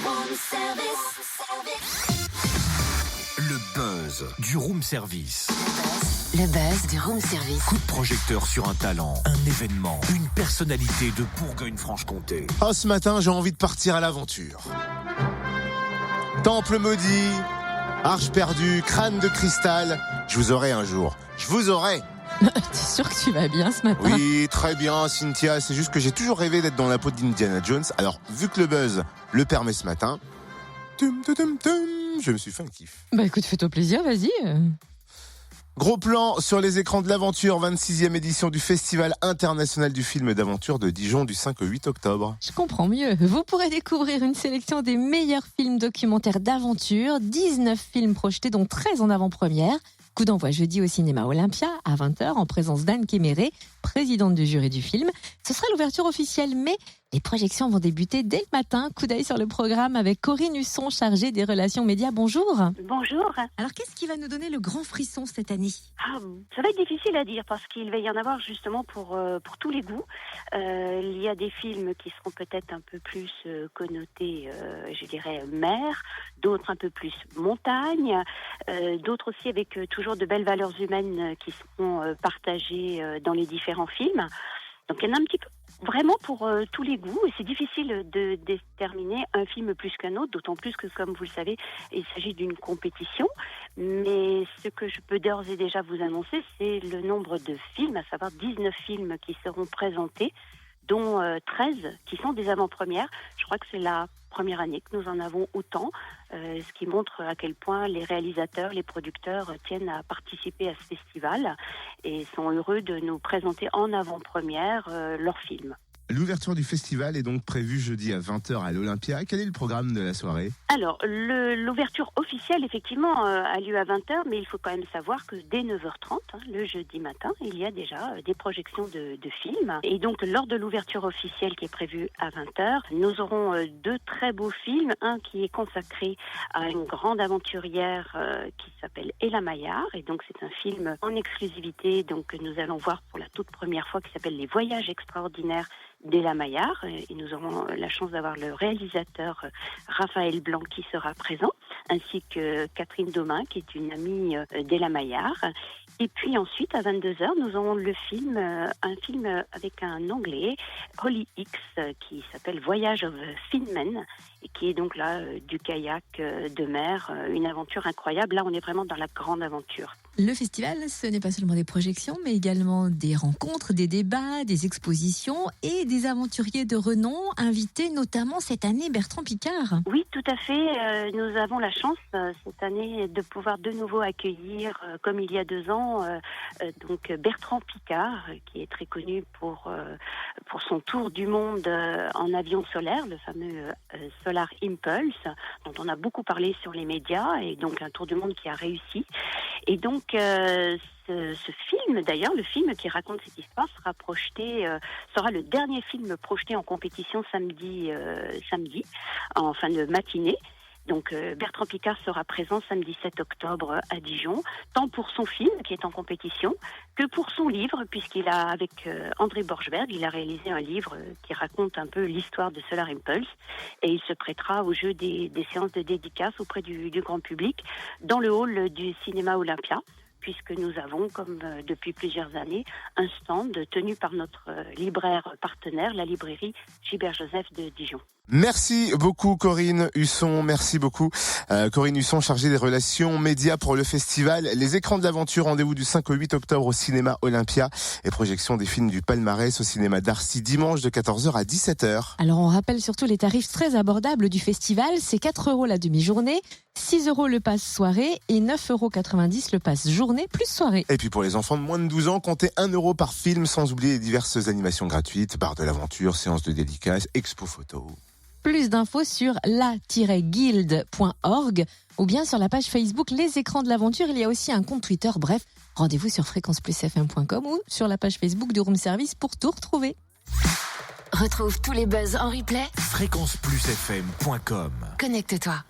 Room service. Le buzz du room service. Le buzz du room service. Coup de projecteur sur un talent, un événement, une personnalité de Bourgogne-Franche-Comté. Oh, ce matin, j'ai envie de partir à l'aventure. Temple maudit, arche perdue, crâne de cristal. Je vous aurai un jour. Je vous aurai. T'es sûr que tu vas bien ce matin? Oui, très bien, Cynthia. C'est juste que j'ai toujours rêvé d'être dans la peau d'Indiana Jones. Alors, vu que le buzz le permet ce matin, je me suis fait un kiff. Bah écoute, fais-toi plaisir, vas-y. Gros plan sur les écrans de l'aventure, 26e édition du Festival international du film d'aventure de Dijon du 5 au 8 octobre. Je comprends mieux. Vous pourrez découvrir une sélection des meilleurs films documentaires d'aventure, 19 films projetés dont 13 en avant-première. Coup d'envoi jeudi au cinéma Olympia à 20h en présence d'Anne Kéméré, présidente du jury du film. Ce sera l'ouverture officielle, mais les projections vont débuter dès le matin. Coup d'œil sur le programme avec Corinne Husson, chargée des relations médias. Bonjour. Bonjour. Alors qu'est-ce qui va nous donner le grand frisson cette année? Ça va être difficile à dire parce qu'il va y en avoir justement pour tous les goûts. Il y a des films qui seront peut-être un peu plus connotés, je dirais, mer, d'autres un peu plus montagne, d'autres aussi avec toujours de belles valeurs humaines qui seront partagées dans les différents films. Donc il y en a un petit peu vraiment pour tous les goûts et c'est difficile de déterminer un film plus qu'un autre, d'autant plus que comme vous le savez, il s'agit d'une compétition. Mais ce que je peux d'ores et déjà vous annoncer, c'est le nombre de films, à savoir 19 films qui seront présentés, dont 13 qui sont des avant-premières. Je crois que c'est la première année que nous en avons autant, ce qui montre à quel point les réalisateurs, les producteurs tiennent à participer à ce festival et sont heureux de nous présenter en avant-première leurs films. L'ouverture du festival est donc prévue jeudi à 20h à l'Olympia. Quel est le programme de la soirée? Alors, l'ouverture officielle, effectivement, a lieu à 20h, mais il faut quand même savoir que dès 9h30, le jeudi matin, il y a déjà des projections de films. Et donc, lors de l'ouverture officielle qui est prévue à 20h, nous aurons deux très beaux films. Un qui est consacré à une grande aventurière qui s'appelle Ella Maillard. Et donc, c'est un film en exclusivité donc, que nous allons voir pour la toute première fois qui s'appelle Les Voyages extraordinaires d'Ella Maillard, et nous aurons la chance d'avoir le réalisateur Raphaël Blanc qui sera présent, ainsi que Catherine Domin qui est une amie d'Ella Maillard. Et puis ensuite, à 22h, nous aurons le film, un film avec un Anglais, Holly Hicks, qui s'appelle Voyage of Finman, et qui est donc là du kayak de mer, une aventure incroyable. Là, on est vraiment dans la grande aventure. Le festival, ce n'est pas seulement des projections, mais également des rencontres, des débats, des expositions et des aventuriers de renom invités, notamment cette année Bertrand Piccard. Oui, tout à fait. Nous avons la chance cette année de pouvoir de nouveau accueillir, comme il y a 2 ans, donc Bertrand Piccard, qui est très connu pour son tour du monde en avion solaire, le fameux Solar Impulse, dont on a beaucoup parlé sur les médias, et donc un tour du monde qui a réussi. Et donc, ce film, d'ailleurs, le film qui raconte cette histoire sera le dernier film projeté en compétition samedi, en fin de matinée. Donc Bertrand Piccard sera présent samedi 7 octobre à Dijon, tant pour son film qui est en compétition que pour son livre, puisqu'il a, avec André Borchberg, il a réalisé un livre qui raconte un peu l'histoire de Solar Impulse, et il se prêtera au jeu des séances de dédicaces auprès du grand public dans le hall du cinéma Olympia, puisque nous avons, comme depuis plusieurs années, un stand tenu par notre libraire partenaire, la librairie Gilbert-Joseph de Dijon. Merci beaucoup Corinne Husson, merci beaucoup. Corinne Husson, chargée des relations médias pour le festival. Les écrans de l'aventure, rendez-vous du 5 au 8 octobre au cinéma Olympia et projection des films du palmarès au cinéma Darcy dimanche de 14h à 17h. Alors on rappelle surtout les tarifs très abordables du festival, c'est 4 € la demi-journée, 6 € le pass soirée et 9,90 € le pass journée plus soirée. Et puis pour les enfants de moins de 12 ans, comptez 1 € par film, sans oublier les diverses animations gratuites, bar de l'aventure, séances de dédicaces, expo photo. Plus d'infos sur la-guilde.org ou bien sur la page Facebook Les Écrans de l'Aventure. Il y a aussi un compte Twitter. Bref, rendez-vous sur fréquenceplusfm.com ou sur la page Facebook du Room Service pour tout retrouver. Retrouve tous les buzz en replay. fréquenceplusfm.com. Connecte-toi.